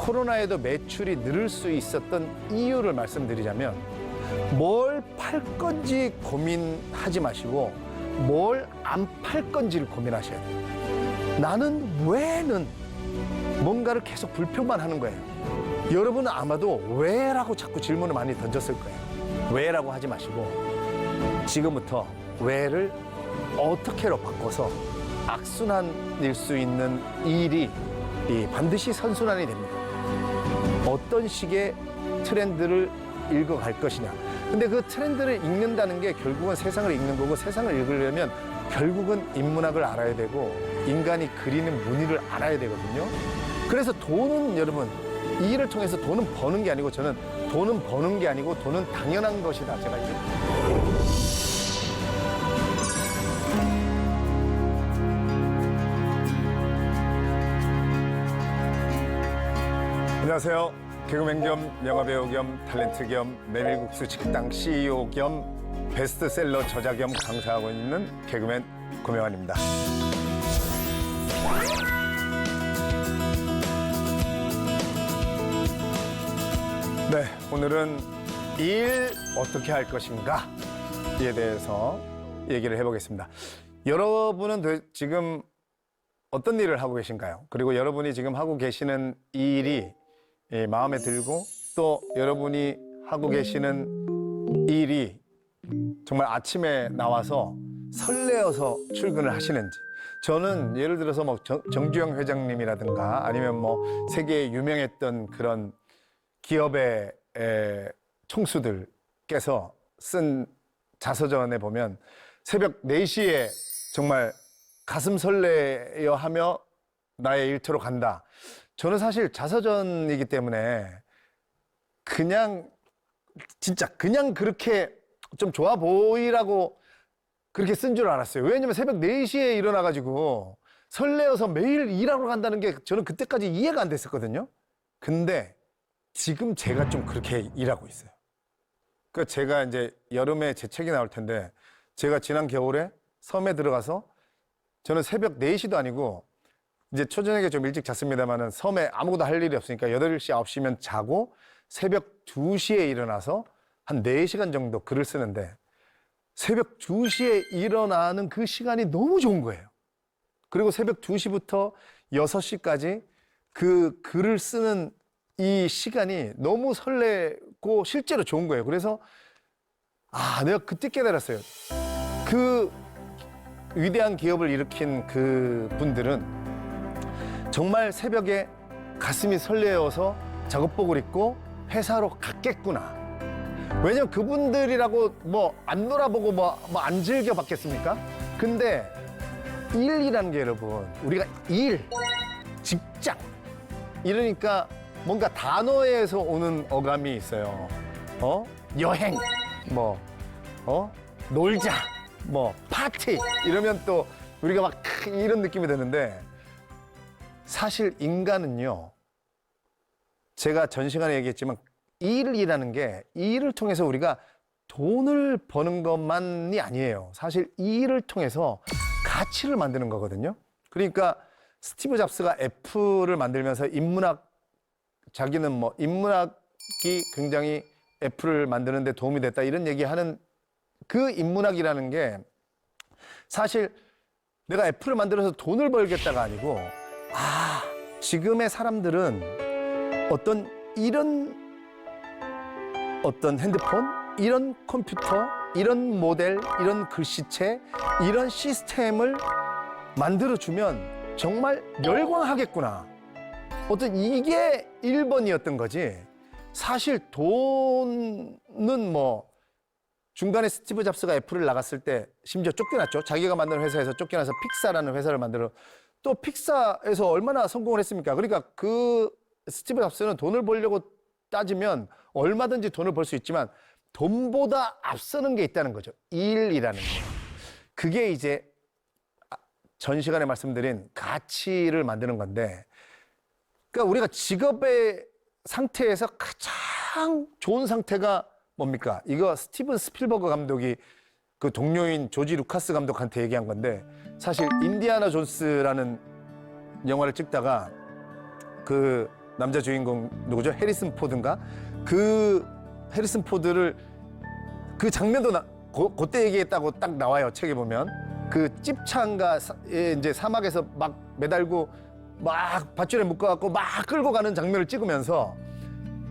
코로나에도 매출이 늘을 수 있었던 이유를 말씀드리자면 뭘 팔 건지 고민하지 마시고 뭘 안 팔 건지를 고민하셔야 돼요. 나는 왜는 뭔가를 계속 불평만 하는 거예요. 여러분은 아마도 왜라고 자꾸 질문을 많이 던졌을 거예요. 왜라고 하지 마시고 지금부터 왜를 어떻게로 바꿔서 악순환일 수 있는 일이 반드시 선순환이 됩니다. 어떤 식의 트렌드를 읽어갈 것이냐. 근데 그 트렌드를 읽는다는 게 결국은 세상을 읽는 거고, 세상을 읽으려면 결국은 인문학을 알아야 되고 인간이 그리는 무늬를 알아야 되거든요. 그래서 돈은 여러분, 이 일을 통해서 돈은 버는 게 아니고, 저는 돈은 버는 게 아니고 돈은 당연한 것이다, 제가 이제. 안녕하세요. 개그맨 겸 영화배우 겸 탤런트 겸 메밀국수 식당 CEO 겸 베스트셀러 저자 겸 강사하고 있는 개그맨 고명환입니다. 네, 오늘은 일 어떻게 할 것인가에 대해서 얘기를 해보겠습니다. 여러분은 지금 어떤 일을 하고 계신가요? 그리고 여러분이 지금 하고 계시는 일이 마음에 들고, 또 여러분이 하고 계시는 일이 정말 아침에 나와서 설레어서 출근을 하시는지. 저는 예를 들어서 뭐 정주영 회장님이라든가 아니면 뭐 세계에 유명했던 그런 기업의 총수들께서 쓴 자서전에 보면 새벽 4시에 정말 가슴 설레어 하며 나의 일터로 간다. 저는 사실 자서전이기 때문에 진짜 그냥 그렇게 좀 좋아 보이라고 그렇게 쓴 줄 알았어요. 왜냐면 새벽 4시에 일어나가지고 설레어서 매일 일하러 간다는 게 저는 그때까지 이해가 안 됐었거든요. 근데 지금 제가 좀 그렇게 일하고 있어요. 그 제가 이제 여름에 제 책이 나올 텐데, 제가 지난 겨울에 섬에 들어가서 저는 새벽 4시도 아니고 이제 초저녁에 좀 일찍 잤습니다만은 섬에 아무것도 할 일이 없으니까 8시, 9시면 자고 새벽 2시에 일어나서 한 4시간 정도 글을 쓰는데, 새벽 2시에 일어나는 그 시간이 너무 좋은 거예요. 그리고 새벽 2시부터 6시까지 그 글을 쓰는 이 시간이 너무 설레고 실제로 좋은 거예요. 그래서 내가 그때 깨달았어요. 그 위대한 기업을 일으킨 그 분들은 정말 새벽에 가슴이 설레어서 작업복을 입고 회사로 갔겠구나. 왜냐면 그분들이라고 뭐 안 놀아보고 뭐 안 즐겨봤겠습니까? 근데 일이라는 게 여러분, 우리가 직장 이러니까 뭔가 단어에서 오는 어감이 있어요. 여행, 놀자, 파티 이러면 또 우리가 막 이런 느낌이 드는데, 사실 인간은요, 제가 전 시간에 얘기했지만 일이라는 게, 이 일을 통해서 우리가 돈을 버는 것만이 아니에요. 사실 이 일을 통해서 가치를 만드는 거거든요. 그러니까 스티브 잡스가 애플을 만들면서 자기는 인문학이 굉장히 애플을 만드는 데 도움이 됐다, 이런 얘기하는 그 인문학이라는 게 사실 내가 애플을 만들어서 돈을 벌겠다가 아니고, 지금의 사람들은 어떤 핸드폰, 이런 컴퓨터, 이런 모델, 이런 글씨체, 이런 시스템을 만들어주면 정말 열광하겠구나. 이게 1번이었던 거지. 사실 돈은 중간에 스티브 잡스가 애플을 나갔을 때 심지어 쫓겨났죠. 자기가 만든 회사에서 쫓겨나서 픽사라는 회사를 만들어, 또 픽사에서 얼마나 성공을 했습니까? 그러니까 그 스티브 잡스는 돈을 벌려고 따지면 얼마든지 돈을 벌 수 있지만 돈보다 앞서는 게 있다는 거죠. 일이라는 거. 그게 이제 전 시간에 말씀드린 가치를 만드는 건데, 그러니까 우리가 직업의 상태에서 가장 좋은 상태가 뭡니까? 이거 스티븐 스필버그 감독이 그 동료인 조지 루카스 감독한테 얘기한 건데, 사실 인디아나 존스라는 영화를 찍다가 그 남자 주인공 누구죠? 해리슨 포드인가? 그 해리슨 포드를 그 장면도 그때 얘기했다고 딱 나와요. 책에 보면 그 찝차인가 이제 사막에서 막 매달고 막 밧줄에 묶어갖고 막 끌고 가는 장면을 찍으면서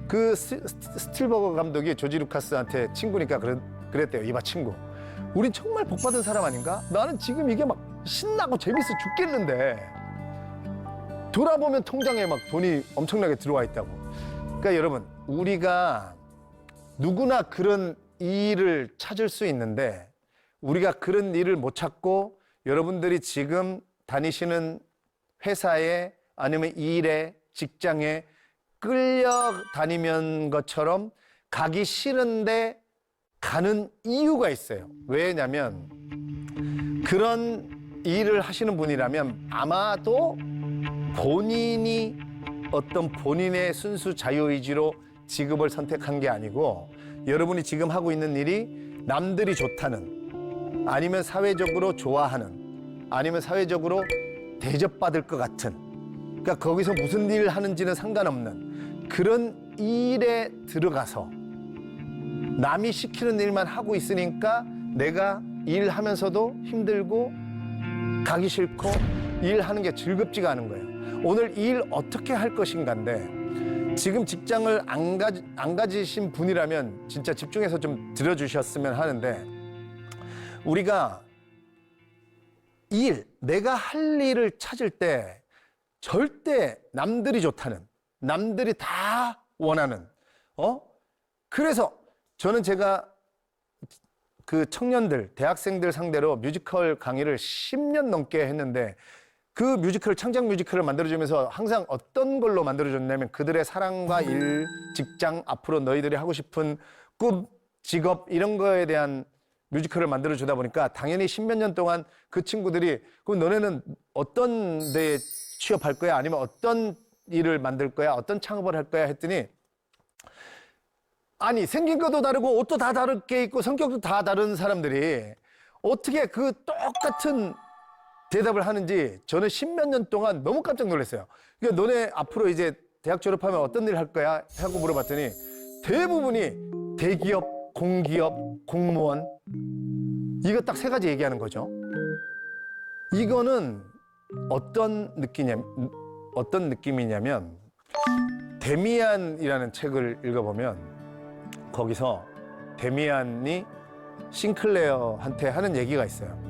그 스틸버거 감독이 조지 루카스한테 친구니까 그랬대요. 이봐 친구, 우린 정말 복받은 사람 아닌가? 나는 지금 이게 막 신나고 재밌어 죽겠는데 돌아보면 통장에 막 돈이 엄청나게 들어와 있다고. 그러니까 여러분, 우리가 누구나 그런 일을 찾을 수 있는데 우리가 그런 일을 못 찾고 여러분들이 지금 다니시는 회사에 아니면 일에 직장에 끌려다니는 것처럼 가기 싫은데 가는 이유가 있어요. 왜냐면 그런 일을 하시는 분이라면 아마도 본인이 어떤 본인의 순수 자유의지로 직업을 선택한 게 아니고 여러분이 지금 하고 있는 일이 남들이 좋다는, 아니면 사회적으로 좋아하는, 아니면 사회적으로 대접받을 것 같은, 그러니까 거기서 무슨 일을 하는지는 상관없는 그런 일에 들어가서 남이 시키는 일만 하고 있으니까 내가 일하면서도 힘들고 가기 싫고 일하는 게 즐겁지가 않은 거예요. 오늘 일 어떻게 할 것인가인데 지금 직장을 안 가지신 분이라면 진짜 집중해서 좀 들어주셨으면 하는데, 우리가 내가 할 일을 찾을 때 절대 남들이 좋다는, 남들이 다 원하는, 그래서 저는 제가 그 청년들, 대학생들 상대로 뮤지컬 강의를 10년 넘게 했는데 그 뮤지컬, 창작 뮤지컬을 만들어주면서 항상 어떤 걸로 만들어줬냐면 그들의 사랑과 일, 직장, 앞으로 너희들이 하고 싶은 꿈, 직업 이런 거에 대한 뮤지컬을 만들어주다 보니까 당연히 10몇 년 동안 그 친구들이 그럼 너네는 어떤 데에 취업할 거야? 아니면 어떤 일을 만들 거야? 어떤 창업을 할 거야? 했더니 아니 생긴 것도 다르고 옷도 다 다르게 입고 성격도 다 다른 사람들이 어떻게 그 똑같은 대답을 하는지 저는 10몇 년 동안 너무 깜짝 놀랐어요. 그러니까 너네 앞으로 이제 대학 졸업하면 어떤 일 할 거야? 하고 물어봤더니 대부분이 대기업, 공기업, 공무원, 이거 딱 3가지 얘기하는 거죠. 이거는 어떤 느낌이냐면 데미안이라는 책을 읽어보면 거기서 데미안이 싱클레어한테 하는 얘기가 있어요.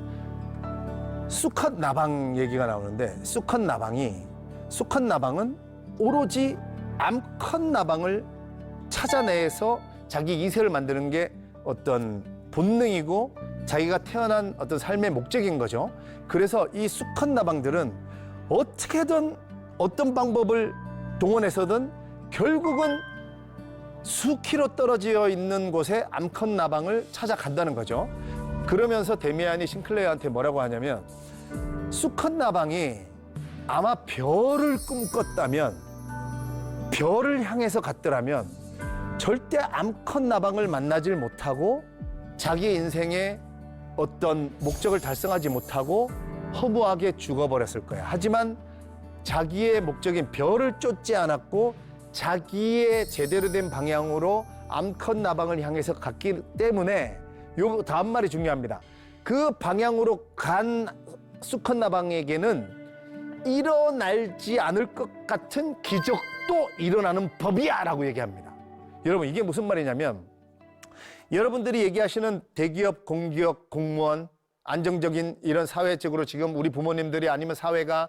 수컷 나방 얘기가 나오는데 수컷 나방은 오로지 암컷 나방을 찾아내서 자기 이세를 만드는 게 어떤 본능이고 자기가 태어난 어떤 삶의 목적인 거죠. 그래서 이 수컷 나방들은 어떻게든 어떤 방법을 동원해서든 결국은 수킬로 떨어져 있는 곳에 암컷 나방을 찾아간다는 거죠. 그러면서 데미안이 싱클레어한테 뭐라고 하냐면 수컷 나방이 아마 별을 꿈꿨다면, 별을 향해서 갔더라면 절대 암컷 나방을 만나질 못하고 자기 인생의 어떤 목적을 달성하지 못하고 허무하게 죽어버렸을 거야. 하지만 자기의 목적인 별을 쫓지 않았고 자기의 제대로 된 방향으로 암컷 나방을 향해서 갔기 때문에 요 다음 말이 중요합니다. 그 방향으로 간 수컷 나방에게는 일어나지 않을 것 같은 기적도 일어나는 법이야 라고 얘기합니다. 여러분, 이게 무슨 말이냐면 여러분들이 얘기하시는 대기업, 공기업, 공무원, 안정적인 이런 사회적으로 지금 우리 부모님들이 아니면 사회가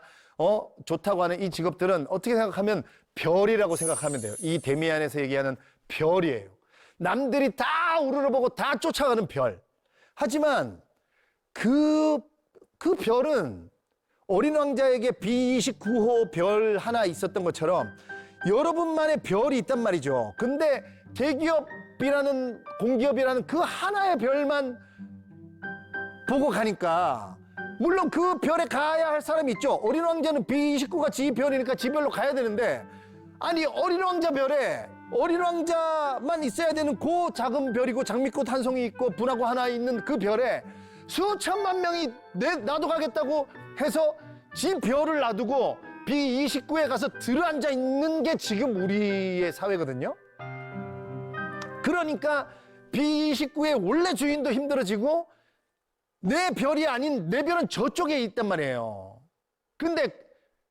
좋다고 하는 이 직업들은 어떻게 생각하면 별이라고 생각하면 돼요. 이 데미안에서 얘기하는 별이에요. 남들이 다 우러러보고 다 쫓아가는 별. 하지만 그 별은 어린 왕자에게 B29호 별 하나 있었던 것처럼 여러분만의 별이 있단 말이죠. 근데 대기업이라는, 공기업이라는 그 하나의 별만 보고 가니까 물론 그 별에 가야 할 사람이 있죠. 어린 왕자는 B29가 지 별이니까 지 별로 가야 되는데, 아니 어린 왕자 별에 어린 왕자만 있어야 되는 그 작은 별이고 장미꽃 한 송이 있고 분하고 하나 있는 그 별에 수천만 명이 나도 가겠다고 해서 지 별을 놔두고 B29에 가서 들어앉아 있는 게 지금 우리의 사회거든요. 그러니까 B29의 원래 주인도 힘들어지고 내 별이 아닌 내 별은 저쪽에 있단 말이에요. 근데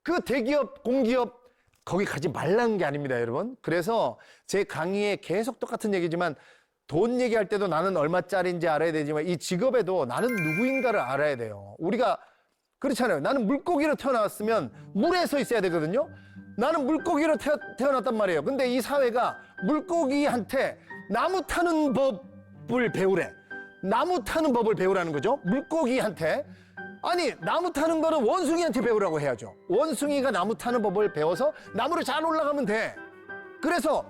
그 대기업, 공기업 거기 가지 말라는 게 아닙니다, 여러분. 그래서 제 강의에 계속 똑같은 얘기지만 돈 얘기할 때도 나는 얼마짜리인지 알아야 되지만 이 직업에도 나는 누구인가를 알아야 돼요. 우리가 그렇잖아요. 나는 물고기로 태어났으면 물에 서 있어야 되거든요. 나는 물고기로 태어났단 말이에요. 근데 이 사회가 물고기한테 나무 타는 법을 배우래. 나무 타는 법을 배우라는 거죠. 물고기한테. 아니, 나무 타는 거는 원숭이한테 배우라고 해야죠. 원숭이가 나무 타는 법을 배워서 나무를 잘 올라가면 돼. 그래서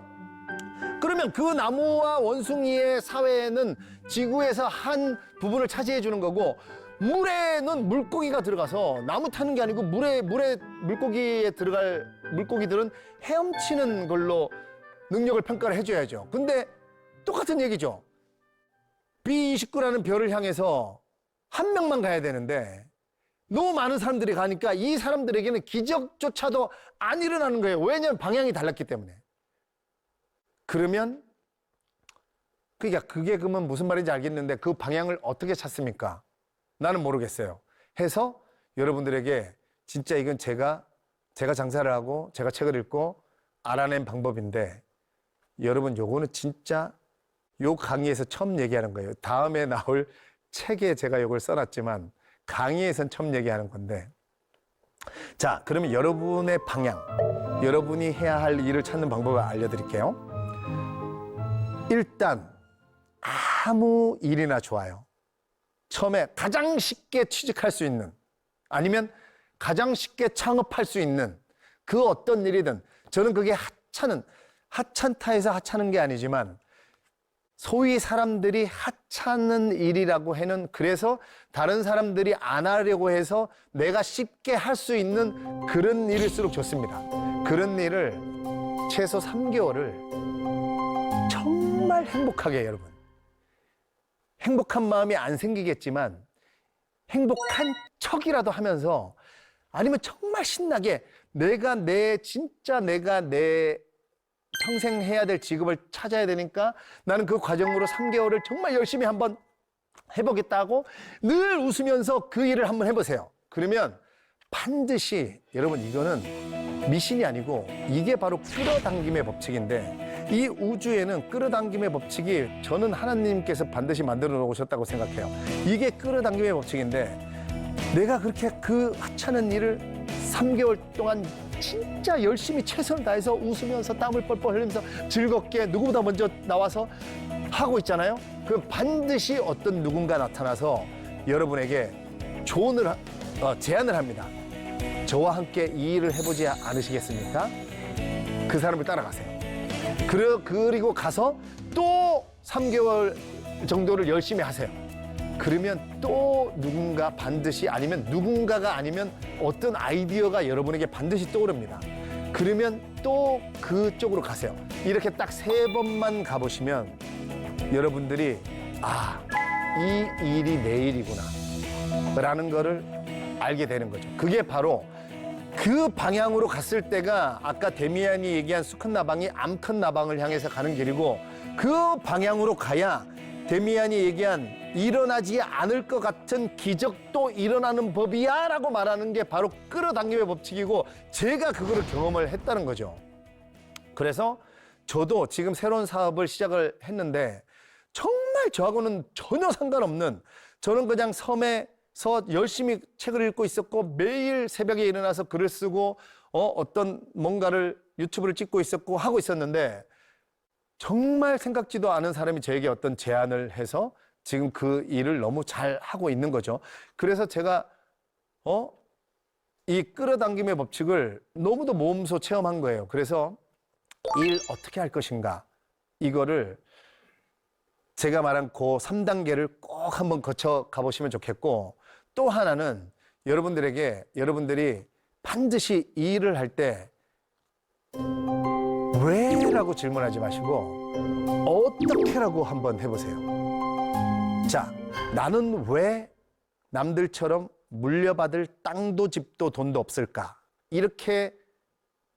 그러면 그 나무와 원숭이의 사회는 지구에서 한 부분을 차지해 주는 거고 물에는 물고기가 들어가서 나무 타는 게 아니고 물에 물고기에 들어갈 물고기들은 헤엄치는 걸로 능력을 평가를 해줘야죠. 근데 똑같은 얘기죠. B29라는 별을 향해서 한 명만 가야 되는데 너무 많은 사람들이 가니까 이 사람들에게는 기적조차도 안 일어나는 거예요. 왜냐하면 방향이 달랐기 때문에. 그러면 그러니까 그게 그러면 무슨 말인지 알겠는데 그 방향을 어떻게 찾습니까? 나는 모르겠어요. 해서 여러분들에게 진짜 이건 제가 장사를 하고 제가 책을 읽고 알아낸 방법인데 여러분 요거는 진짜 요 강의에서 처음 얘기하는 거예요. 다음에 나올 책에 제가 요걸 써놨지만 강의에선 처음 얘기하는 건데 자, 그러면 여러분의 방향, 여러분이 해야 할 일을 찾는 방법을 알려드릴게요. 일단 아무 일이나 좋아요. 처음에 가장 쉽게 취직할 수 있는 아니면 가장 쉽게 창업할 수 있는 그 어떤 일이든 저는 그게 하찮다해서 하찮은 게 아니지만 소위 사람들이 하찮은 일이라고 해는 그래서 다른 사람들이 안 하려고 해서 내가 쉽게 할 수 있는 그런 일일수록 좋습니다. 그런 일을 최소 3개월을 정말 행복하게 여러분. 행복한 마음이 안 생기겠지만 행복한 척이라도 하면서 아니면 정말 신나게 내가 내 평생 해야 될 직업을 찾아야 되니까 나는 그 과정으로 3개월을 정말 열심히 한번 해보겠다고 늘 웃으면서 그 일을 한번 해보세요. 그러면 반드시 여러분 이거는 미신이 아니고 이게 바로 끌어당김의 법칙인데 이 우주에는 끌어당김의 법칙이 저는 하나님께서 반드시 만들어 놓으셨다고 생각해요. 이게 끌어당김의 법칙인데 내가 그렇게 그 하찮은 일을 3개월 동안 진짜 열심히 최선을 다해서 웃으면서 땀을 뻘뻘 흘리면서 즐겁게 누구보다 먼저 나와서 하고 있잖아요. 그럼 반드시 어떤 누군가 나타나서 여러분에게 제안을 합니다. 저와 함께 이 일을 해보지 않으시겠습니까? 그 사람을 따라가세요. 그리고 가서 또 3개월 정도를 열심히 하세요. 그러면 또 누군가 반드시 아니면 누군가가 아니면 어떤 아이디어가 여러분에게 반드시 떠오릅니다. 그러면 또 그쪽으로 가세요. 이렇게 딱 3번만 가보시면 여러분들이 이 일이 내 일이구나 라는 거를 알게 되는 거죠. 그게 바로 그 방향으로 갔을 때가 아까 데미안이 얘기한 수컷 나방이 암컷 나방을 향해서 가는 길이고 그 방향으로 가야 데미안이 얘기한 일어나지 않을 것 같은 기적도 일어나는 법이야 라고 말하는 게 바로 끌어당김의 법칙이고 제가 그거를 경험을 했다는 거죠. 그래서 저도 지금 새로운 사업을 시작을 했는데 정말 저하고는 전혀 상관없는 저는 그냥 섬에서 열심히 책을 읽고 있었고 매일 새벽에 일어나서 글을 쓰고 어떤 뭔가를 유튜브를 찍고 있었고 하고 있었는데 정말 생각지도 않은 사람이 저에게 어떤 제안을 해서 지금 그 일을 너무 잘 하고 있는 거죠. 그래서 제가 이 끌어당김의 법칙을 너무도 몸소 체험한 거예요. 그래서 일 어떻게 할 것인가 이거를 제가 말한 그 3단계를 꼭 한번 거쳐 가보시면 좋겠고 또 하나는 여러분들이 반드시 이 일을 할 때 왜? 라고 질문하지 마시고 어떻게? 라고 한번 해보세요. 자, 나는 왜 남들처럼 물려받을 땅도 집도 돈도 없을까? 이렇게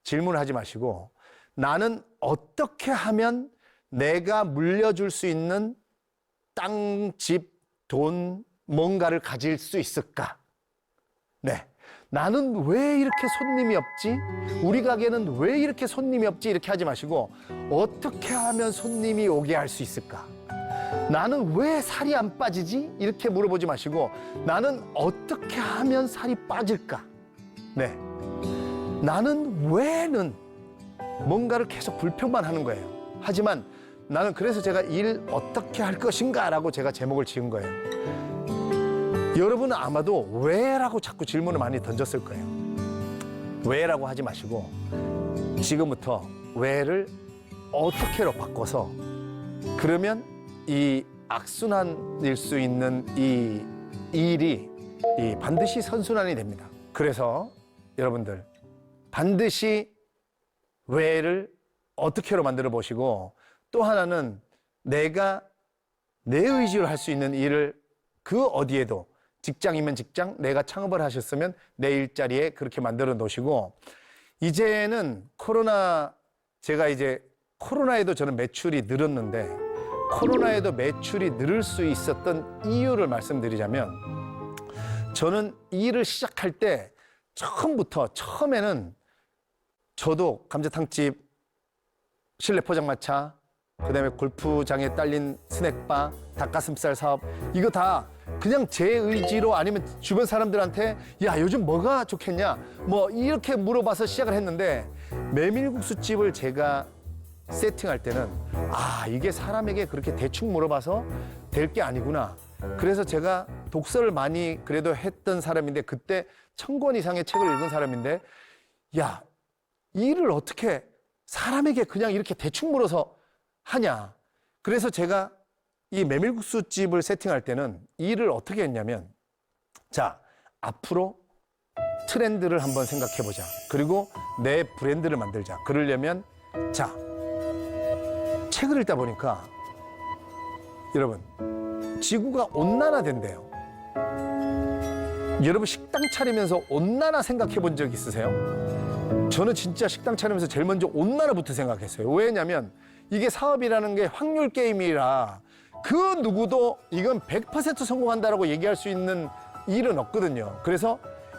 질문을 하지 마시고 나는 어떻게 하면 내가 물려줄 수 있는 땅, 집, 돈, 뭔가를 가질 수 있을까? 네. 나는 왜 이렇게 손님이 없지? 우리 가게는 왜 이렇게 손님이 없지? 이렇게 하지 마시고 어떻게 하면 손님이 오게 할 수 있을까? 나는 왜 살이 안 빠지지? 이렇게 물어보지 마시고 나는 어떻게 하면 살이 빠질까? 네. 나는 왜는 뭔가를 계속 불평만 하는 거예요. 하지만 나는 그래서 제가 일 어떻게 할 것인가 라고 제가 제목을 지은 거예요. 여러분은 아마도 왜라고 자꾸 질문을 많이 던졌을 거예요. 왜라고 하지 마시고 지금부터 왜를 어떻게로 바꿔서 그러면 이 악순환일 수 있는 이 일이 반드시 선순환이 됩니다. 그래서 여러분들 반드시 왜를 어떻게로 만들어 보시고 또 하나는 내가 내 의지로 할 수 있는 일을 그 어디에도 직장이면 직장, 내가 창업을 하셨으면 내 일자리에 그렇게 만들어 놓으시고 이제는 제가 이제 코로나에도 저는 매출이 늘었는데 코로나에도 매출이 늘을 수 있었던 이유를 말씀드리자면 저는 이 일을 시작할 때 처음에는 저도 감자탕집, 실내 포장마차, 그다음에 골프장에 딸린 스낵바, 닭가슴살 사업 이거 다 그냥 제 의지로 아니면 주변 사람들한테 야 요즘 뭐가 좋겠냐 뭐 이렇게 물어봐서 시작을 했는데 메밀국수집을 제가 세팅할 때는 이게 사람에게 그렇게 대충 물어봐서 될 게 아니구나. 그래서 제가 독서를 많이 그래도 했던 사람인데 그때 1000권 이상의 책을 읽은 사람인데 야 이 일을 어떻게 사람에게 그냥 이렇게 대충 물어서 하냐. 그래서 제가 이 메밀국수집을 세팅할 때는 이 일을 어떻게 했냐면 자 앞으로 트렌드를 한번 생각해보자. 그리고 내 브랜드를 만들자. 그러려면 자 책을 읽다 보니까 여러분 지구가 온난화된대요. 여러분 식당 차리면서 온난화 생각해 본 적 있으세요? 저는 진짜 식당 차리면서 제일 먼저 온난화부터 생각했어요. 왜냐면 이게 사업이라는 게 확률 게임이라 그 누구도 이건 100% 성공한다라고 얘기할 수 있는 일은 없거든요. 그래서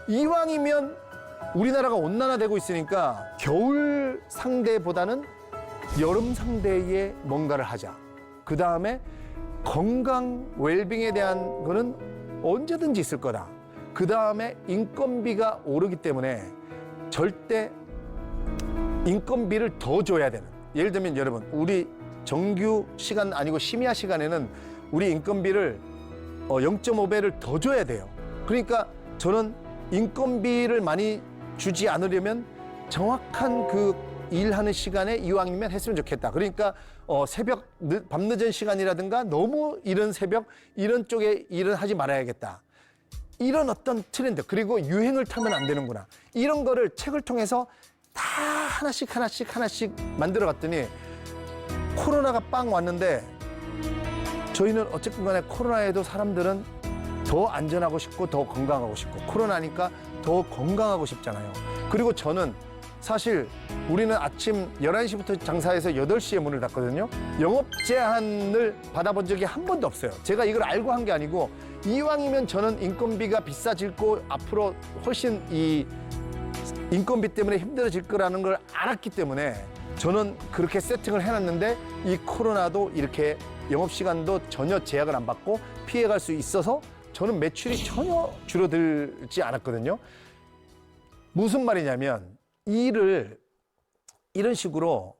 이왕이면 우리나라가 온난화되고 있으니까 겨울 상대보다는 여름 상대에 뭔가를 하자. 그 다음에 건강, 웰빙에 대한 거는 언제든지 있을 거다. 그 다음에 인건비가 오르기 때문에 절대 인건비를 더 줘야 되는. 예를 들면 여러분, 우리 정규 시간 아니고 심야 시간에는 우리 인건비를 0.5배를 더 줘야 돼요. 그러니까 저는 인건비를 많이 주지 않으려면 정확한 그 일하는 시간에 이왕이면 했으면 좋겠다. 그러니까 밤늦은 시간이라든가 너무 이른 새벽 이런 쪽에 일은 하지 말아야겠다. 이런 어떤 트렌드 그리고 유행을 타면 안 되는구나. 이런 거를 책을 통해서 다 하나씩 만들어 갔더니 코로나가 빵 왔는데 저희는 어쨌든 간에 코로나에도 사람들은 더 안전하고 싶고 더 건강하고 싶고 코로나니까 더 건강하고 싶잖아요. 그리고 저는 사실 우리는 아침 11시부터 장사해서 8시에 문을 닫거든요. 영업 제한을 받아본 적이 한 번도 없어요. 제가 이걸 알고 한 게 아니고 이왕이면 저는 인건비가 비싸질 거 앞으로 훨씬 이 인건비 때문에 힘들어질 거라는 걸 알았기 때문에 저는 그렇게 세팅을 해놨는데 이 코로나도 이렇게 영업시간도 전혀 제약을 안 받고 피해갈 수 있어서 저는 매출이 전혀 줄어들지 않았거든요. 무슨 말이냐면 이 일을 이런 식으로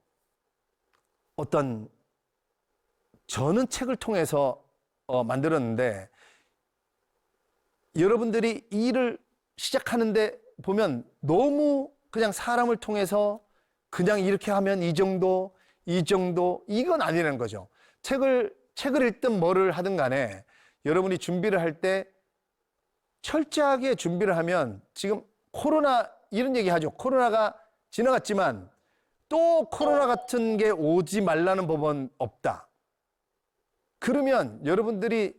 저는 책을 통해서 만들었는데 여러분들이 이 일을 시작하는데 보면 너무 그냥 사람을 통해서 그냥 이렇게 하면 이 정도 이건 아니라는 거죠. 책을 읽든 뭐를 하든 간에 여러분이 준비를 할 때 철저하게 준비를 하면 지금 코로나 이런 얘기 하죠. 코로나가 지나갔지만 또 코로나 같은 게 오지 말라는 법은 없다. 그러면 여러분들이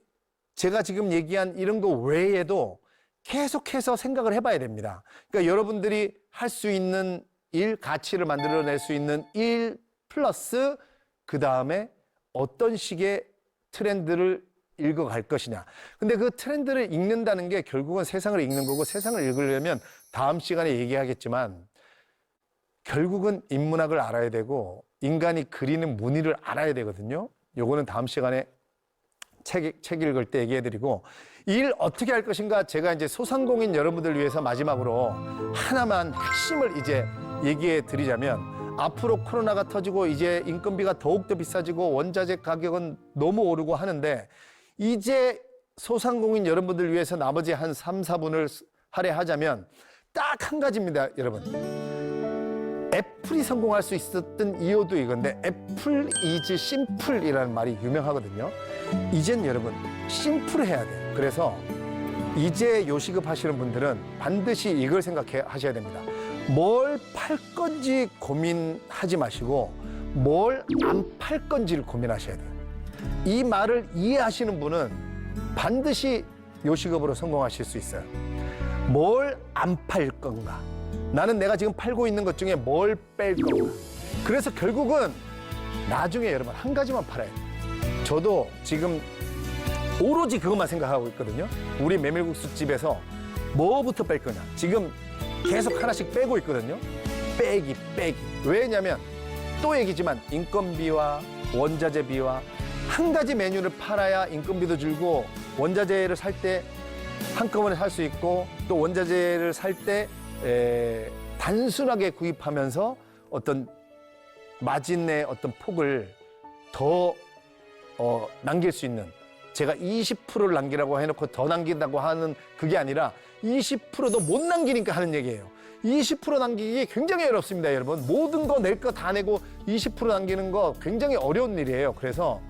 제가 지금 얘기한 이런 거 외에도 계속해서 생각을 해봐야 됩니다. 그러니까 여러분들이 할 수 있는 일, 가치를 만들어낼 수 있는 일 플러스 그 다음에 어떤 식의 트렌드를 읽어갈 것이냐. 근데 그 트렌드를 읽는다는 게 결국은 세상을 읽는 거고, 세상을 읽으려면 다음 시간에 얘기하겠지만 결국은 인문학을 알아야 되고 인간이 그리는 무늬를 알아야 되거든요. 요거는 다음 시간에 책 읽을 때 얘기해드리고, 일 어떻게 할 것인가 제가 이제 소상공인 여러분들 위해서 마지막으로 하나만 핵심을 이제 얘기해 드리자면, 앞으로 코로나가 터지고 이제 인건비가 더욱더 비싸지고 원자재 가격은 너무 오르고 하는데, 이제 소상공인 여러분들 위해서 나머지 한 3, 4분을 할애하자면 딱 한 가지입니다, 여러분. 애플이 성공할 수 있었던 이유도 이건데, 애플 이즈 심플이라는 말이 유명하거든요. 이젠 여러분 심플해야 돼요. 그래서 이제 요식업 하시는 분들은 반드시 이걸 생각해 하셔야 됩니다. 뭘 팔 건지 고민하지 마시고 뭘 안 팔 건지를 고민하셔야 돼요. 이 말을 이해하시는 분은 반드시 요식업으로 성공하실 수 있어요. 뭘 안 팔 건가? 나는 내가 지금 팔고 있는 것 중에 뭘 뺄 건가? 그래서 결국은 나중에 여러분 한 가지만 팔아야 돼요. 저도 지금 오로지 그것만 생각하고 있거든요. 우리 메밀국수 집에서 뭐부터 뺄 거냐. 지금 계속 하나씩 빼고 있거든요. 빼기. 왜냐면 또 얘기지만 인건비와 원자재비와 한 가지 메뉴를 팔아야 인건비도 줄고 원자재를 살 때 한꺼번에 살 수 있고, 또 원자재를 살 때 단순하게 구입하면서 어떤 마진의 어떤 폭을 더 남길 수 있는, 제가 20%를 남기라고 해놓고 더 남긴다고 하는 그게 아니라 20%도 못 남기니까 하는 얘기예요. 20% 남기기 굉장히 어렵습니다, 여러분. 모든 거 낼 거 다 내고 20% 남기는 거 굉장히 어려운 일이에요. 그래서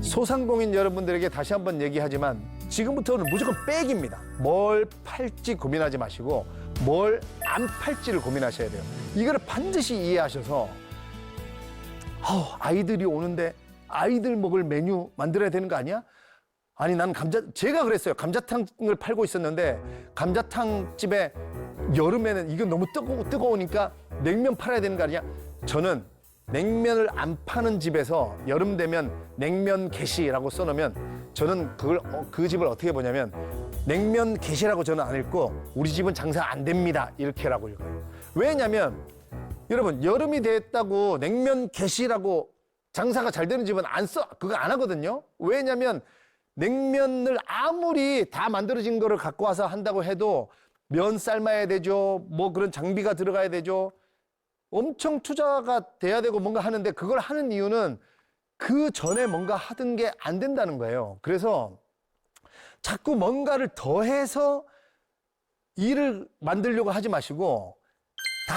소상공인 여러분들에게 다시 한번 얘기하지만 지금부터는 무조건 빼기입니다. 뭘 팔지 고민하지 마시고 뭘 안 팔지를 고민하셔야 돼요. 이거를 반드시 이해하셔서 아이들이 오는데 아이들 먹을 메뉴 만들어야 되는 거 아니야? 아니, 난 제가 그랬어요. 감자탕을 팔고 있었는데 감자탕 집에 여름에는 이거 너무 뜨거우니까 냉면 팔아야 되는 거 아니야? 저는 냉면을 안 파는 집에서 여름 되면 냉면 게시라고 써놓으면 저는 그 집을 어떻게 보냐면 냉면 게시라고 저는 안 읽고 우리 집은 장사 안 됩니다 이렇게라고 읽어요. 왜냐면 여러분, 여름이 됐다고 냉면 게시라고 장사가 잘 되는 집은 그거 안 하거든요. 왜냐면 냉면을 아무리 다 만들어진 거를 갖고 와서 한다고 해도 면 삶아야 되죠. 뭐 그런 장비가 들어가야 되죠. 엄청 투자가 돼야 되고 뭔가 하는데, 그걸 하는 이유는 그 전에 뭔가 하던 게 안 된다는 거예요. 그래서 자꾸 뭔가를 더해서 일을 만들려고 하지 마시고 다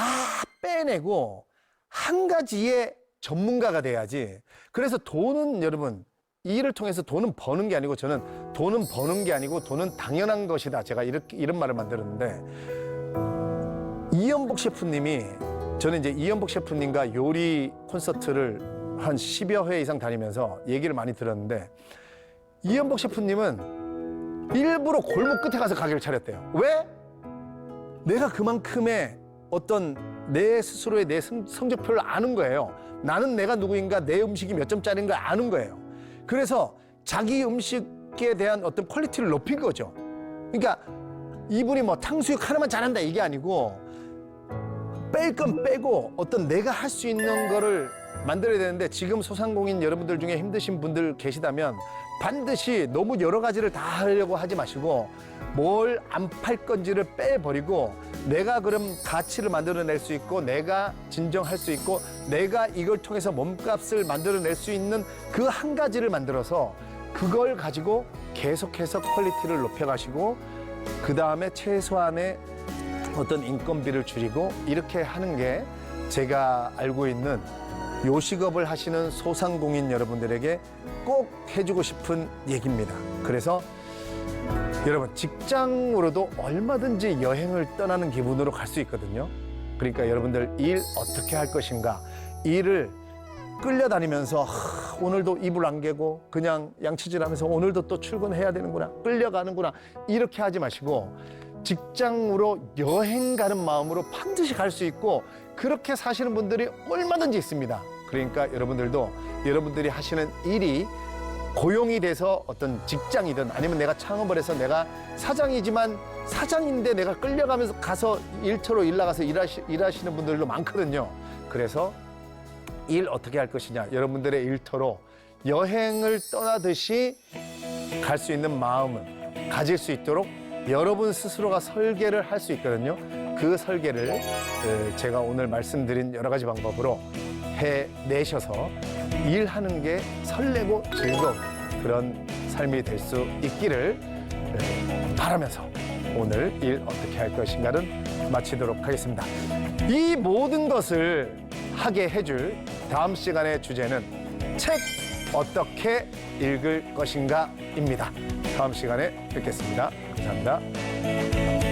빼내고 한 가지의 전문가가 돼야지. 그래서 돈은 여러분, 이 일을 통해서 돈은 버는 게 아니고, 저는 돈은 버는 게 아니고 돈은 당연한 것이다. 제가 이런 말을 만들었는데, 이연복 셰프님이, 저는 이제 이연복 셰프님과 요리 콘서트를 한 10여 회 이상 다니면서 얘기를 많이 들었는데, 이연복 셰프님은 일부러 골목 끝에 가서 가게를 차렸대요. 왜? 내가 그만큼의 어떤 내 스스로의 내 성적표를 아는 거예요. 나는 내가 누구인가, 내 음식이 몇 점짜리인가 아는 거예요. 그래서 자기 음식에 대한 어떤 퀄리티를 높인 거죠. 그러니까 이분이 뭐 탕수육 하나만 잘한다 이게 아니고, 뺄 건 빼고 어떤 내가 할 수 있는 거를 만들어야 되는데, 지금 소상공인 여러분들 중에 힘드신 분들 계시다면 반드시 너무 여러 가지를 다 하려고 하지 마시고 뭘 안 팔 건지를 빼버리고, 내가 그럼 가치를 만들어낼 수 있고 내가 진정할 수 있고 내가 이걸 통해서 몸값을 만들어낼 수 있는 그 한 가지를 만들어서 그걸 가지고 계속해서 퀄리티를 높여가시고, 그 다음에 최소한의 어떤 인건비를 줄이고, 이렇게 하는 게 제가 알고 있는 요식업을 하시는 소상공인 여러분들에게 꼭 해주고 싶은 얘기입니다. 그래서 여러분, 직장으로도 얼마든지 여행을 떠나는 기분으로 갈 수 있거든요. 그러니까 여러분들 일 어떻게 할 것인가, 일을 끌려다니면서 오늘도 이불 안 개고 그냥 양치질하면서 오늘도 또 출근해야 되는구나, 끌려가는구나, 이렇게 하지 마시고 직장으로 여행 가는 마음으로 반드시 갈 수 있고 그렇게 사시는 분들이 얼마든지 있습니다. 그러니까 여러분들도 여러분들이 하시는 일이 고용이 돼서 어떤 직장이든 아니면 내가 창업을 해서 내가 사장이지만 사장인데 내가 끌려가면서 가서 일터로 일 나가서 일하시는 분들도 많거든요. 그래서 일 어떻게 할 것이냐, 여러분들의 일터로 여행을 떠나듯이 갈 수 있는 마음을 가질 수 있도록 여러분 스스로가 설계를 할 수 있거든요. 그 설계를 제가 오늘 말씀드린 여러 가지 방법으로 해내셔서 일하는 게 설레고 즐거운 그런 삶이 될 수 있기를 바라면서 오늘 일 어떻게 할 것인가는 마치도록 하겠습니다. 이 모든 것을 하게 해줄 다음 시간의 주제는 책 어떻게 읽을 것인가입니다. 다음 시간에 뵙겠습니다. 감사합니다.